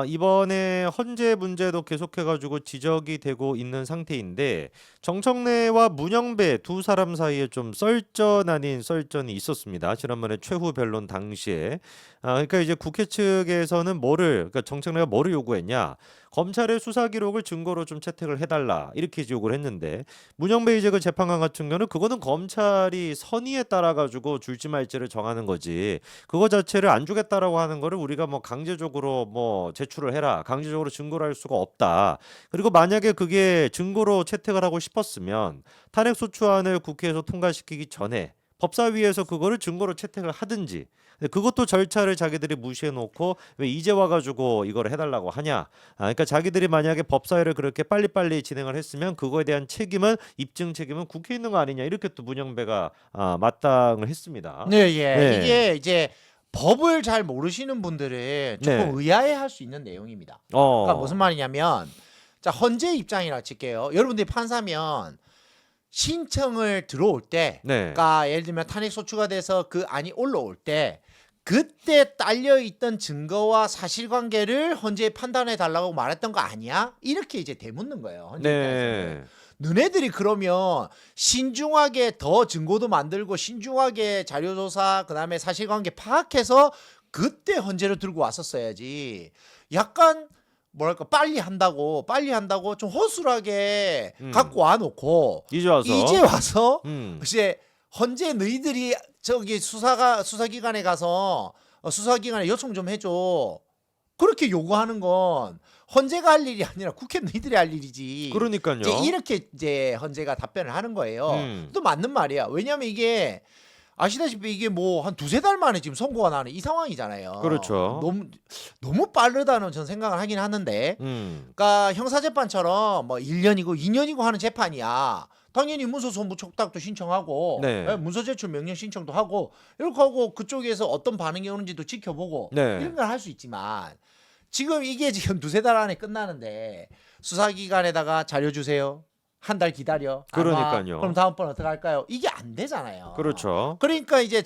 이번에 헌재 문제도 계속해가지고 지적이 되고 있는 상태인데 정청래와 문영배 두 사람 사이에 좀 썰전 아닌 썰전이 있었습니다. 지난번에 최후 변론 당시에. 그러니까 이제 국회 측에서는 그러니까 정청래가 뭐를 요구했냐? 검찰의 수사 기록을 증거로 좀 채택을 해달라 이렇게 요구를 했는데 문영배 이제 그 재판관 같은 경우는 그거는 검찰이 선의에 따라 가지고 줄지 말지를 정하는 거지. 그거 자체를 안 주겠다라고 하는 거를 우리가 뭐 강제적으로 뭐 제출을 해라, 강제적으로 증거를 할 수가 없다. 그리고 만약에 그게 증거로 채택을 하고 싶었으면 탄핵소추안을 국회에서 통과시키기 전에 법사위에서 그거를 증거로 채택을 하든지. 근데 그것도 절차를 자기들이 무시해 놓고 왜 이제 와가지고 이걸 해달라고 하냐? 그러니까 자기들이 만약에 법사위를 그렇게 빨리빨리 진행을 했으면 그거에 대한 입증 책임은 국회에 있는 거 아니냐? 이렇게 또 문영배가 마땅을 했습니다. 네, 예. 네, 이게 이제 법을 잘 모르시는 분들은 조금 네, 의아해할 수 있는 내용입니다. 그러니까 무슨 어, 말이냐면, 자, 헌재 입장이라 칠게요. 여러분들이 판사면 신청을 들어올 때, 네, 그러니까 예를 들면 탄핵 소추가 돼서 그 안이 올라올 때, 그때 딸려 있던 증거와 사실관계를 헌재에 판단해 달라고 말했던 거 아니야? 이렇게 이제 되묻는 거예요. 헌재 입장에서는. 네, 너네들이 그러면 신중하게 더 증거도 만들고 신중하게 자료조사 그다음에 사실관계 파악해서 그때 헌재로 들고 왔었어야지. 약간 뭐랄까 빨리 한다고 좀 허술하게 갖고 와놓고 이제 와서, 이제 와서 음, 이제 헌재 너희들이 저기 수사기관에 가서 수사기관에 요청 좀 해줘. 그렇게 요구하는 건 헌재가 할 일이 아니라 국회 너희들이 할 일이지. 그러니까요. 이제 이렇게 이제 헌재가 답변을 하는 거예요. 음. 또 맞는 말이야. 왜냐하면 이게 아시다시피 이게 뭐 한 두세 달 만에 지금 선고가 나는 이 상황이잖아요. 그렇죠. 너무 빠르다는 전 생각을 하긴 하는데, 음, 그러니까 형사재판처럼 뭐 1년이고 2년이고 하는 재판이야. 당연히 문서손부 촉탁도 신청하고 네, 문서제출 명령 신청도 하고 이렇게 하고 그쪽에서 어떤 반응이 오는지도 지켜보고 네, 이런 걸 할 수 있지만 지금 이게 지금 두세 달 안에 끝나는데 수사기관에다가 자료 주세요. 한 달 기다려. 안 와. 그러니까요. 그럼 다음번 어떻게 할까요? 이게 안 되잖아요. 그렇죠. 그러니까 이제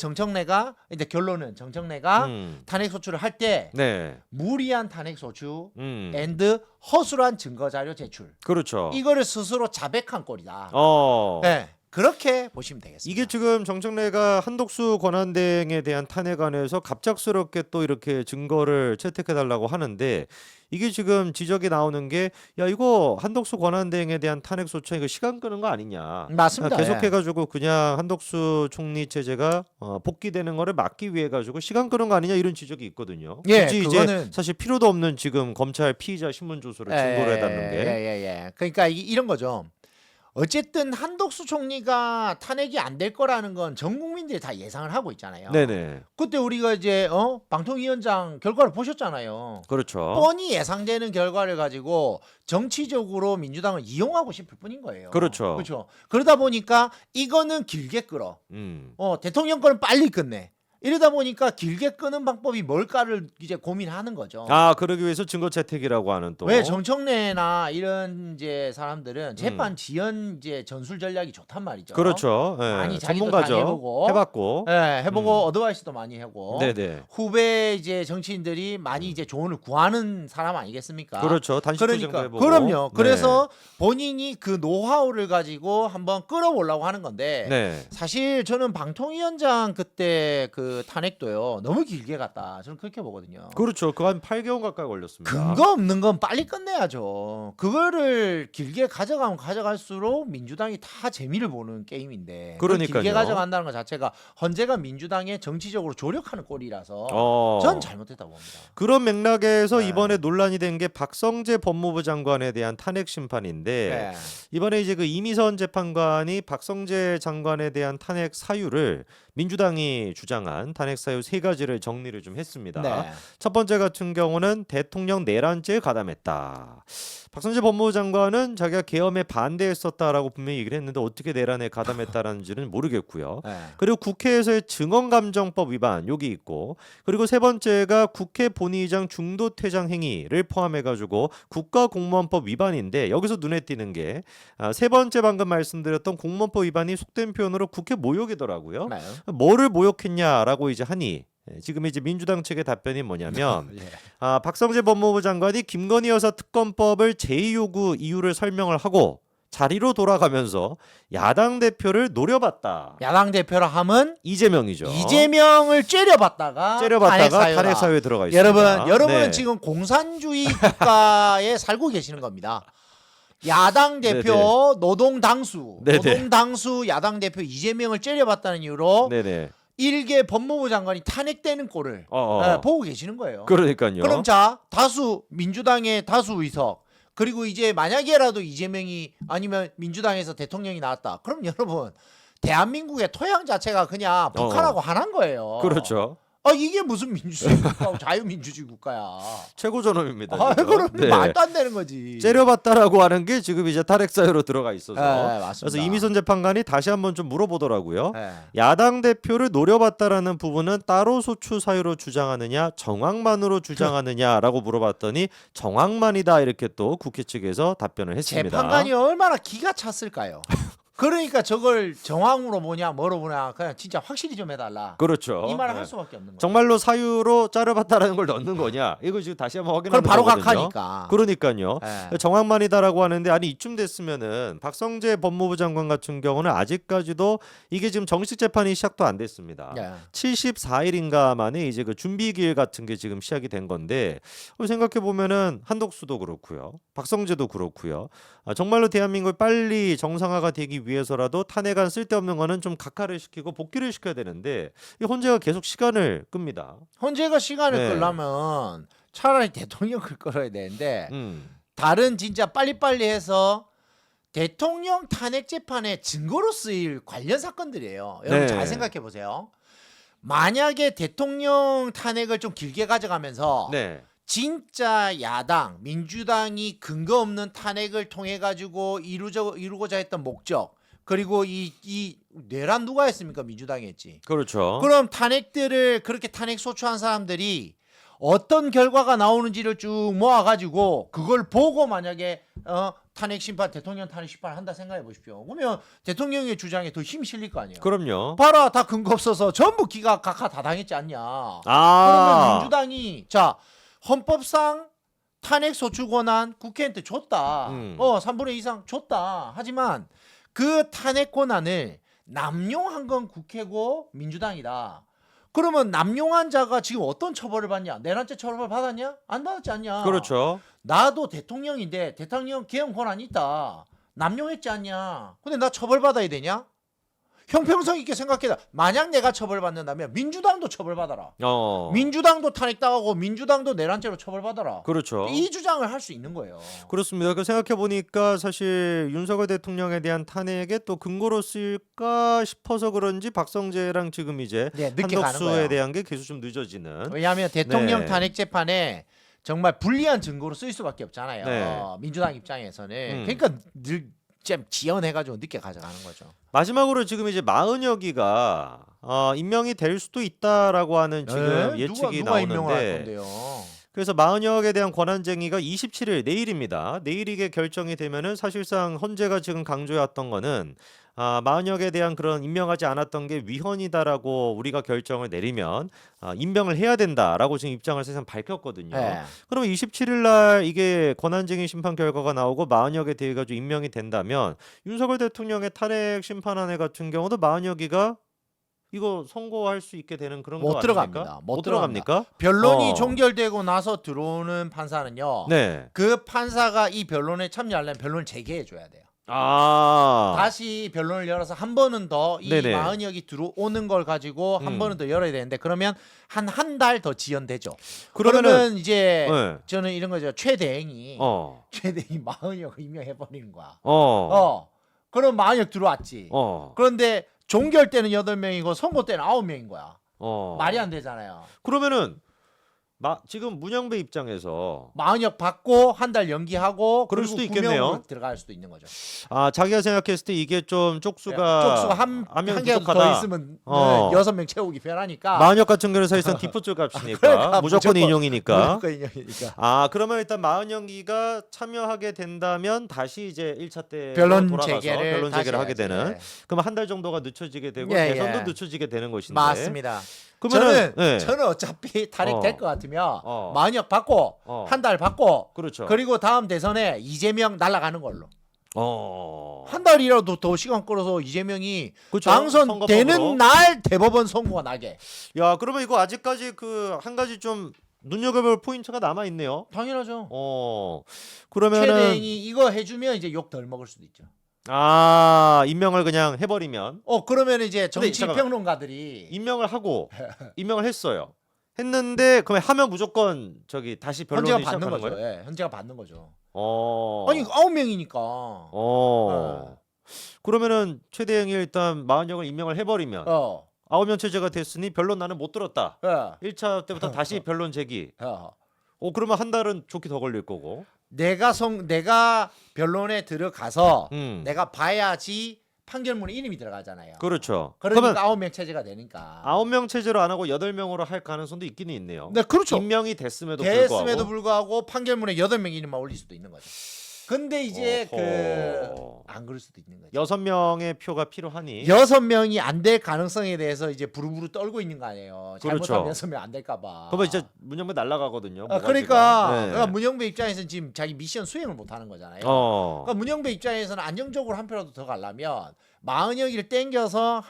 이제 결론은 정청래가 음, 탄핵 소추를 할 때 네, 무리한 탄핵 소추 음, 앤드 허술한 증거 자료 제출. 그렇죠. 이거를 스스로 자백한 꼴이다. 어, 네. 그렇게 보시면 되겠습니다. 이게 지금 정청래가 한독수 권한대행에 대한 탄핵안에서 갑작스럽게 또 이렇게 증거를 채택해달라고 하는데 이게 지금 지적이 나오는 게 야 이거 한독수 권한대행에 대한 탄핵 소추 이거 시간 끄는 거 아니냐. 맞습니다. 계속해가지고 그냥 한독수 총리 체제가 복귀되는 거를 막기 위해 가지고 시간 끄는 거 아니냐 이런 지적이 있거든요. 예, 굳이 그거는 이제 사실 필요도 없는 지금 검찰 피의자 신문 조서를 증거로 해달는 게. 예. 그러니까 이런 거죠. 어쨌든 한독수 총리가 탄핵이 안 될 거라는 건 전 국민들이 다 예상을 하고 있잖아요. 네네. 그때 우리가 이제 방통위원장 결과를 보셨잖아요. 그렇죠. 뻔히 예상되는 결과를 가지고 정치적으로 민주당을 이용하고 싶을 뿐인 거예요. 그렇죠. 그렇죠. 그러다 보니까 이거는 길게 끌어. 대통령 거는 빨리 끝내. 이러다 보니까 길게 끄는 방법이 뭘까를 이제 고민하는 거죠. 그러기 위해서 증거 채택이라고 하는 또. 왜 정청래나 이런 이제 사람들은 재판 지연 이제 전술 전략이 좋단 말이죠. 그렇죠. 예, 많이 자기도 전문가죠. 당해보고. 해봤고. 해보고 어드바이스도 많이 하고 네네. 후배 이제 정치인들이 많이 이제 조언을 구하는 사람 아니겠습니까? 그렇죠. 단식 투쟁도 그러니까 해보고. 그럼요. 네. 그래서 본인이 그 노하우를 가지고 한번 끌어보려고 하는 건데 네. 사실 저는 방통위원장 그때 그 탄핵도요 너무 길게 갔다. 저는 그렇게 보거든요. 그렇죠. 그 한 8개월 가까이 걸렸습니다. 근거 없는 건 빨리 끝내야죠. 그거를 길게 가져가면 가져갈수록 민주당이 다 재미를 보는 게임인데 그걸 그러니까요. 길게 가져간다는 것 자체가 헌재가 민주당에 정치적으로 조력하는 꼴이라서 전 잘못했다고 봅니다. 그런 맥락에서 네. 이번에 논란이 된 게 박성재 법무부 장관에 대한 탄핵 심판인데 네. 이번에 이제 그 이미선 재판관이 박성재 장관에 대한 탄핵 사유를 민주당이 주장한 탄핵 사유 세 가지를 정리를 좀 했습니다. 네. 첫 번째 같은 경우는 대통령 내란죄에 가담했다. 박성재 법무부 장관은 자기가 계엄에 반대했었다라고 분명히 얘기를 했는데 어떻게 내란에 가담했다라는지는 모르겠고요. 네. 그리고 국회에서의 증언감정법 위반 여기 있고 그리고 세 번째가 국회 본의장 중도 퇴장 행위를 포함해가지고 국가공무원법 위반인데 여기서 눈에 띄는 게 세 번째 방금 말씀드렸던 공무원법 위반이 속된 표현으로 국회 모욕이더라고요. 네. 뭐를 모욕했냐라고 이제 하니 지금 이제 민주당 측의 답변이 뭐냐면 예. 박성재 법무부 장관이 김건희 여사 특검법을 제2요구 이유를 설명을 하고 자리로 돌아가면서 야당 대표를 노려봤다. 야당 대표라 함은 이재명이죠. 이재명을 째려봤다가 탄핵 사유에 들어가 있습니다. 여러분은 네. 지금 공산주의 국가에 살고 계시는 겁니다. 야당 대표 네네. 노동당수 야당 대표 이재명을 째려봤다는 이유로 네네. 일개 법무부 장관이 탄핵되는 꼴을 보고 계시는 거예요. 그러니까요. 그럼 자 민주당의 다수 의석 그리고 이제 만약에라도 이재명이 아니면 민주당에서 대통령이 나왔다. 그럼 여러분 대한민국의 토양 자체가 그냥 북한하고 하나인 거예요. 그렇죠. 이게 무슨 민주주의 국가고 자유민주주의 국가야. 최고 존엄입니다. 그럼 네. 말도 안 되는 거지. 째려봤다라고 하는 게 지금 이제 탈핵 사유로 들어가 있어서 맞습니다. 그래서 이미선 재판관이 다시 한번 좀 물어보더라고요. 네. 야당 대표를 노려봤다라는 부분은 따로 소추 사유로 주장하느냐 정황만으로 주장하느냐라고 물어봤더니 정황만이다 이렇게 또 국회 측에서 답변을 했습니다. 재판관이 얼마나 기가 찼을까요? 그러니까 저걸 정황으로 뭐냐 뭐로 보냐 그냥 진짜 확실히 좀 해달라. 그렇죠. 이 말을 네. 할 수밖에 없는 거예요. 정말로 사유로 자르봤다라는 걸 넣는 거냐? 이거 지금 다시 한번 그럼 확인하는 바로 거거든요. 각하니까. 그러니까요. 네. 정황만이다라고 하는데 아니 이쯤 됐으면은 박성재 법무부 장관 같은 경우는 아직까지도 이게 지금 정식 재판이 시작도 안 됐습니다. 네. 74일인가 만에 이제 그 준비기일 같은 게 지금 시작이 된 건데 생각해 보면은 한덕수도 그렇고요, 박성재도 그렇고요. 정말로 대한민국이 빨리 정상화가 되기 위해서라도 탄핵안 쓸데없는 거는 좀 각하를 시키고 복귀를 시켜야 되는데 이 헌재가 계속 시간을 끕니다. 헌재가 시간을 네. 끌려면 차라리 대통령을 끌어야 되는데 음. 다른 진짜 빨리빨리 해서 대통령 탄핵 재판의 증거로 쓰일 관련 사건들이에요. 여러분 네. 잘 생각해 보세요. 만약에 대통령 탄핵을 좀 길게 가져가면서 네. 진짜 야당 민주당이 근거 없는 탄핵을 통해 가지고 이루고자 했던 목적 그리고 이 내란 누가 했습니까? 민주당이 했지. 그렇죠. 그럼 탄핵들을 그렇게 탄핵 소추한 사람들이 어떤 결과가 나오는지를 쭉 모아가지고 그걸 보고 만약에 탄핵 심판 대통령 탄핵 심판을 한다 생각해 보십시오. 그러면 대통령의 주장에 더 힘이 실릴 거 아니에요. 그럼요. 봐라 다 근거 없어서 전부 기각 각하 다 당했지 않냐. 그러면 민주당이 자 헌법상 탄핵 소추 권한 국회한테 줬다. 3분의 2 이상 줬다. 하지만 그 탄핵 권한을 남용한 건 국회고 민주당이다. 그러면 남용한 자가 지금 어떤 처벌을 받냐? 내란죄 처벌 받았냐? 안 받았지 않냐? 그렇죠. 나도 대통령인데 대통령 개헌 권한이 있다. 남용했지 않냐? 근데 나 처벌받아야 되냐? 형평성 있게 생각해라. 만약 내가 처벌받는다면 민주당도 처벌받아라. 민주당도 탄핵당하고 민주당도 내란죄로 처벌받아라. 그렇죠. 이 주장을 할 수 있는 거예요. 그렇습니다. 그 생각해 보니까 사실 윤석열 대통령에 대한 탄핵에 또 근거로 쓸까 싶어서 그런지 박성재랑 지금 이제 늦게 가는 한덕수에 거예요. 대한 게 계속 좀 늦어지는. 왜냐하면 대통령 네. 탄핵 재판에 정말 불리한 증거로 쓰일 수밖에 없잖아요. 네. 민주당 입장에서는. 그러니까 늘 좀 지연해가지고 늦게 가져가는 거죠. 마지막으로 지금 이제 마은혁이가 임명이 될 수도 있다라고 하는 지금 예측이 누가 임명을 할 나오는데 건데요? 그래서 마은혁에 대한 권한쟁의가 27일 내일입니다. 내일 이게 결정이 되면은 사실상 헌재가 지금 강조해왔던 거는 마은혁에 대한 그런 임명하지 않았던 게 위헌이다라고 우리가 결정을 내리면 임명을 해야 된다라고 지금 입장을 사실상 밝혔거든요. 네. 그러면 27일 날 이게 권한쟁의 심판 결과가 나오고 마은혁에 대해 가지고 임명이 된다면 윤석열 대통령의 탄핵 심판안에 같은 경우도 마은혁이가 이거 선고할 수 있게 되는 그런 거 못 들어갑니다. 아닙니까? 못 들어갑니까? 변론이 종결되고 나서 들어오는 판사는요. 네. 그 판사가 이 변론에 참여하려면 변론을 재개해 줘야 돼요. 다시 변론을 열어서 한 번은 더 이 네네. 마은혁이 들어오는 걸 가지고 한 번은 더 열어야 되는데 그러면 한 달 더 지연되죠. 그러면 이제 네. 저는 이런 거죠. 최대행이 마은혁을 임명해 버리는 거야. 그럼 마은혁 들어왔지. 그런데 종결 때는 8명이고 선고 때는 9명인 거야. 말이 안 되잖아요. 그러면은 지금 문영배 입장에서 마흔역 받고 한 달 연기하고 그럴 그리고 수도 있겠네요. 구명으로 들어갈 수도 있는 거죠. 자기가 생각했을 때 이게 좀 쪽수가 한 명이 개가 더 부족하다. 있으면 어. 6명 채우기 편하니까. 마흔역 같은 경우는 사실상 디포트 값이니까 그러니까 무조건 인용이니까. 무조건 인용이니까. 그러면 일단 마흔영기가 참여하게 된다면 다시 이제 1차 때 변론 돌아가서 재개를 변론 다시 재개를 하게 해야지. 되는. 그럼 한 달 정도가 늦춰지게 되고 예, 대선도 예. 늦춰지게 되는 것인데. 맞습니다. 그러면은 저는 어차피 탄핵될 것 같으면 어. 마흔역 받고 한 달 받고 그렇죠. 그리고 다음 대선에 이재명 날아가는 걸로. 어. 한 달이라도 더 시간 끌어서 이재명이 그렇죠. 당선되는 선거법으로. 날 대법원 선고가 나게. 야, 그러면 이거 아직까지 그 한 가지 좀 눈여겨볼 포인트가 남아 있네요. 당연하죠. 그러면은 최대행이 이거 해주면 이제 욕 덜 먹을 수도 있죠. 임명을 그냥 해버리면 그러면 이제 근데 정치 잠깐만. 평론가들이 임명을 하고 임명을 했어요. 했는데 그러면 하면 무조건 저기 다시 변론을 헌재가 받는 시작하는 거죠. 거예요? 예, 헌재가 받는 거죠. 어. 아니 9명이니까. 그러면은 최대행이 일단 마흔영을 임명을 해버리면 어. 9명 체제가 됐으니 변론 나는 못 들었다. 예. 1차 때부터 다시 변론 제기. 어. 그러면 한 달은 좋게 더 걸릴 거고. 내가 변론에 들어가서 음. 내가 봐야지 판결문에 이름이 들어가잖아요. 그렇죠. 그러니까 그러면 9명 체제가 되니까. 9명 체제로 안 하고 8명으로 할 가능성도 있기는 있네요. 네, 그렇죠. 임명이 됐음에도 됐음에도 불구하고. 불구하고 판결문에 8명 이름만 올릴 수도 있는 거죠. 근데 이제 어허. 안 그럴 수도 있는 거죠. 6명의 표가 필요하니. 6명이 안 될 가능성에 대해서 이제 부르부르 떨고 있는 거 아니에요. 그렇죠. 잘못하면 6명 안 될까 봐. 그러면 진짜 문영배 날라가거든요. 그러니까, 모가지가. 네. 그러니까 문영배 입장에서는 지금 자기 미션 수행을 못 하는 거잖아요. 그러니까 문영배 입장에서는 안정적으로 한 표라도 더 가려면 마흔여기를 땡겨서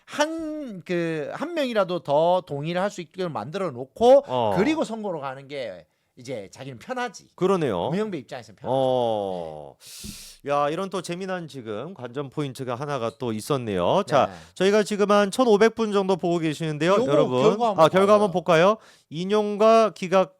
한 명이라도 더 동의를 할 수 있게 만들어 놓고 그리고 선거로 가는 게 이제 자기는 편하지. 그러네요. 문영배 입장에서는 편하죠. 야, 이런 또 재미난 지금 관전 포인트가 하나가 또 있었네요. 자, 네. 저희가 지금 한 1,500분 정도 보고 계시는데요, 요거 여러분. 결과 한번 결과 한번 봐요. 볼까요? 인용과 기각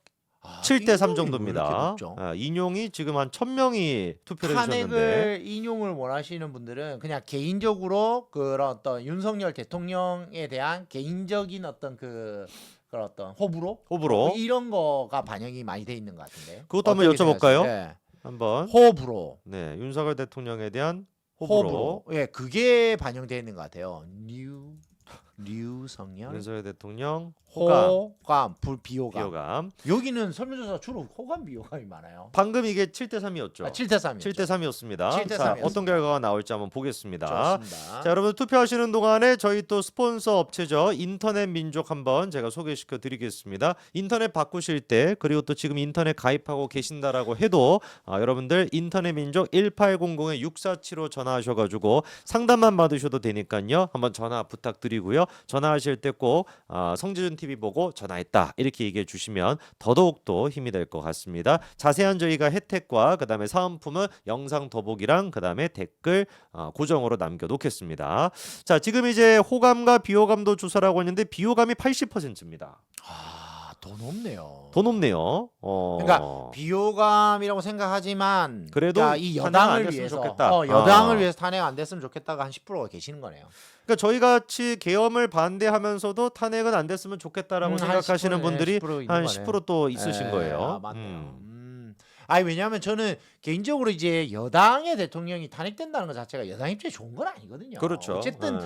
7대 3 인용이 왜 정도입니다. 이렇게 높죠? 인용이 지금 한 1,000명이 투표를 해주셨는데. 탄핵을 인용을 원하시는 분들은 그냥 개인적으로 그런 어떤 윤석열 대통령에 대한 개인적인 어떤 그런 어떤 호불호 이런 거가 반영이 많이 돼 있는 것 같은데. 그것도 한번 어떻게 여쭤볼까요? 생각하세요? 네. 한번. 호불호. 네, 윤석열 대통령에 대한 호불호. 예, 그게 반영되어 있는 것 같아요. 류성열, 윤석열 대통령 호감, 비호감. 비호감. 여기는 설문조사 주로 호감 비호감이 많아요. 방금 이게 7대 3이었죠. 7대 3이요. 7대 3이었습니다. 7대 자, 3 이었습니다. 어떤 결과가 나올지 한번 보겠습니다. 좋습니다. 자, 여러분 투표하시는 동안에 저희 또 스폰서 업체죠. 인터넷 민족 한번 제가 소개시켜 드리겠습니다. 인터넷 바꾸실 때 그리고 또 지금 인터넷 가입하고 계신다라고 해도 여러분들 인터넷 민족 1800-6475 전화하셔 가지고 상담만 받으셔도 되니까요. 한번 전화 부탁드리고요. 전화하실 때 꼭 성지준 TV 보고 전화했다 이렇게 얘기해 주시면 더더욱 또 힘이 될 것 같습니다. 자세한 저희가 혜택과 그다음에 사은품은 영상 더보기랑 그다음에 댓글 고정으로 남겨놓겠습니다. 자, 지금 이제 호감과 비호감도 조사라고 했는데 비호감이 80%입니다. 더 높네요. 더 높네요. 그러니까 비호감이라고 생각하지만 그래도 그러니까 이 탄핵 안 여당을 됐으면 위해서 좋겠다. 여당을 위해서 탄핵 안 됐으면 좋겠다가 한 10%가 계시는 거네요. 그러니까 저희 같이 계엄을 반대하면서도 탄핵은 안 됐으면 좋겠다라고 생각하시는 분들이 한 10%또 있으신 거예요. 맞네요. 아니 왜냐하면 저는 개인적으로 이제 여당의 대통령이 탄핵된다는 것 자체가 여당 입장에 좋은 건 아니거든요. 그렇죠. 어쨌든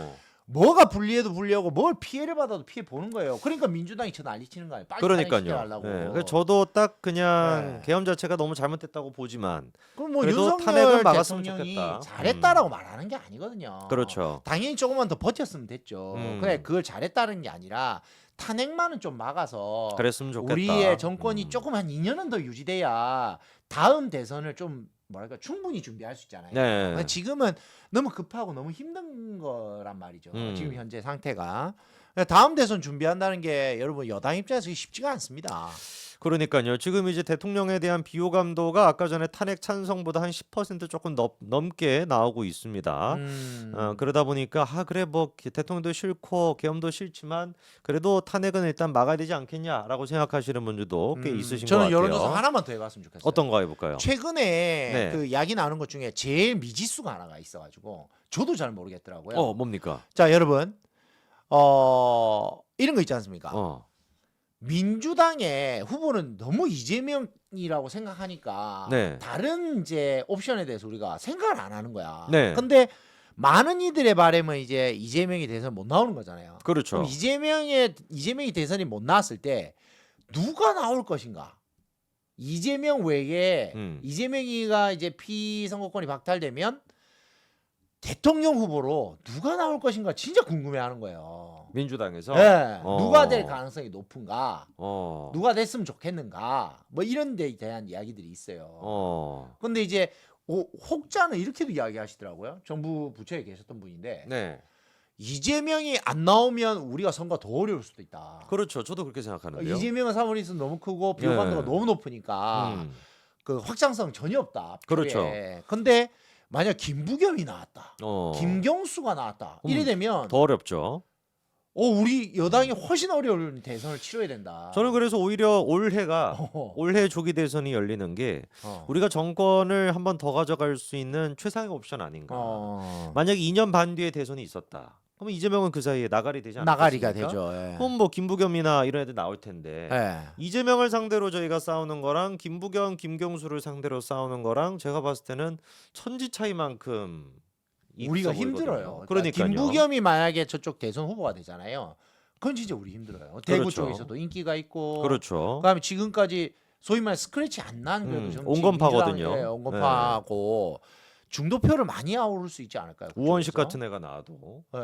뭐가 불리해도 불리하고 뭘 피해를 받아도 피해 보는 거예요. 그러니까 민주당이 저 난리치는 거예요. 빨리 그러니까요. 그래서 저도 딱 그냥 계엄 자체가 너무 잘못됐다고 보지만 그럼 뭐 그래도 윤석열 탄핵은 막았으면 대통령이 좋겠다. 잘했다라고 말하는 게 아니거든요. 그렇죠. 당연히 조금만 더 버텼으면 됐죠. 근데 그걸 잘했다는 게 아니라 탄핵만은 좀 막아서 그랬으면 좋겠다. 우리의 정권이 조금 한 2년은 더 유지돼야 다음 대선을 좀 뭐랄까 충분히 준비할 수 있잖아요. 네. 지금은 너무 급하고 너무 힘든 거란 말이죠. 지금 현재 상태가. 다음 대선 준비한다는 게 여러분 여당 입장에서 쉽지가 않습니다. 그러니까요. 지금 이제 대통령에 대한 비호감도가 아까 전에 탄핵 찬성보다 한 10% 조금 넘게 나오고 있습니다. 그러다 보니까 그래 뭐 대통령도 싫고 계엄도 싫지만 그래도 탄핵은 일단 막아야 되지 않겠냐라고 생각하시는 분들도 꽤 있으신 것 저는 같아요. 여론조사 하나만 더 해봤으면 좋겠어요. 어떤 거 해볼까요? 최근에 네. 그 이야기 나오는 것 중에 제일 미지수가 하나가 있어가지고 저도 잘 모르겠더라고요. 뭡니까? 자 여러분 이런 거 있지 않습니까? 민주당의 후보는 너무 이재명이라고 생각하니까 네. 다른 이제 옵션에 대해서 우리가 생각을 안 하는 거야. 네. 근데 많은 이들의 바람은 이제 이재명이 대선 못 나오는 거잖아요. 그렇죠. 그럼 이재명이 대선이 못 나왔을 때 누가 나올 것인가? 이재명 외에 이재명이가 이제 피선거권이 박탈되면 대통령 후보로 누가 나올 것인가 진짜 궁금해하는 거예요. 민주당에서 네, 어. 누가 될 가능성이 높은가? 어. 누가 됐으면 좋겠는가? 뭐 이런 데에 대한 이야기들이 있어요. 어. 근데 이제 혹자는 이렇게도 이야기하시더라고요. 정부 부처에 계셨던 분인데 네. 이재명이 안 나오면 우리가 선거 더 어려울 수도 있다. 그렇죠. 저도 그렇게 생각하는데요. 이재명은 사모니스 너무 크고 비호감도가 네. 너무 높으니까 음. 그 확장성 전혀 없다. 그렇죠. 표에. 근데 만약 김부겸이 나왔다. 어. 김경수가 나왔다. 이래 되면 더 어렵죠. 우리 여당이 훨씬 어려운 대선을 치러야 된다. 저는 그래서 오히려 올해가 어. 올해 조기 대선이 열리는 게 어. 우리가 정권을 한 번 더 가져갈 수 있는 최상의 옵션 아닌가. 만약 2년 반 뒤에 대선이 있었다. 그러면 이재명은 그 사이에 나가리 되지 않을까? 나가리가 되죠. 예. 그럼 뭐 김부겸이나 이런 애들 나올 텐데 예. 이재명을 상대로 저희가 싸우는 거랑 김부겸, 김경수를 상대로 싸우는 거랑 제가 봤을 때는 천지 차이만큼 우리가 있어 보이거든요. 힘들어요. 그러니까요. 김부겸이 만약에 저쪽 대선 후보가 되잖아요. 그건 진짜 우리 힘들어요. 대구 그렇죠. 쪽에서도 인기가 있고, 그렇죠. 그다음에 지금까지 소위 말 스크래치 안 난 그래도 정치 온건파거든요. 민주당의 온건파고 중도표를 많이 아우를 수 있지 않을까요? 우원식 그쪽에서? 같은 애가 나와도 네.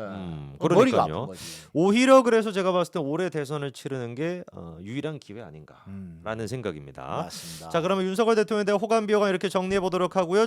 그러니까요. 머리가 아픈 거지. 오히려 그래서 제가 봤을 때 올해 대선을 치르는 게 유일한 기회 아닌가라는 생각입니다. 맞습니다. 자, 그러면 윤석열 대통령에 대한 호감 비호감 이렇게 정리해 보도록 하고요.